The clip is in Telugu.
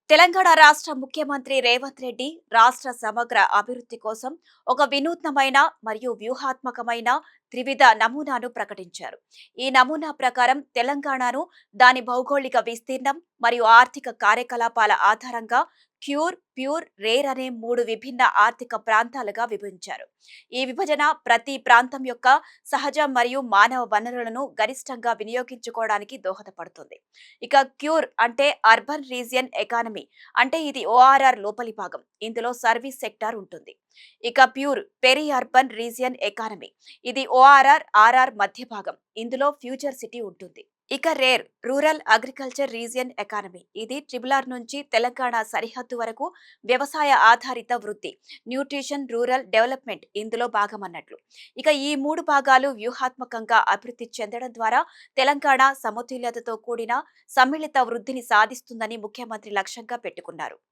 తెలంగాణ రాష్ట్ర ముఖ్యమంత్రి రేవంత్ రెడ్డి రాష్ట్ర సమగ్ర అభివృద్ధి కోసం ఒక వినూత్నమైన మరియు వ్యూహాత్మకమైన త్రివిధ నమూనాను ప్రకటించారు. ఈ నమూనా ప్రకారం తెలంగాణను దాని భౌగోళిక విస్తీర్ణం మరియు ఆర్థిక కార్యకలాపాల ఆధారంగా క్యూర్, ప్యూర్, రేర్ అనే 3 విభిన్న ఆర్థిక ప్రాంతాలుగా విభజించారు. ఈ విభజన ప్రతి ప్రాంతం యొక్క సహజ మరియు మానవ వనరులను గరిష్టంగా వినియోగించుకోవడానికి దోహదపడుతుంది. ఇక క్యూర్ అంటే అర్బన్ రీజియన్ ఎకానమీ, అంటే ఇది ఓఆర్ఆర్ లోపలి భాగం. ఇందులో సర్వీస్ సెక్టార్ ఉంటుంది. ఇక pure peri urban region economy, ఇది ఓఆర్ఆర్ ఆర్ఆర్ మధ్య భాగం. ఇందులో ఫ్యూచర్ సిటీ ఉంటుంది. ఇక rare rural agriculture region economy, ఇది ట్రిబులార్ నుంచి తెలంగాణ సరిహద్దు వరకు వ్యవసాయ ఆధారిత వృద్ధి, న్యూట్రిషన్ రూరల్ డెవలప్మెంట్ ఇందులో భాగమన్నట్లు. ఇక ఈ 3 భాగాలు వ్యూహాత్మకంగా అభివృద్ధి చెందడం ద్వారా తెలంగాణ సమతుల్యతతో కూడిన సమ్మిళిత వృద్ధిని సాధిస్తుందని ముఖ్యమంత్రి లక్ష్యంగా పెట్టుకున్నారు.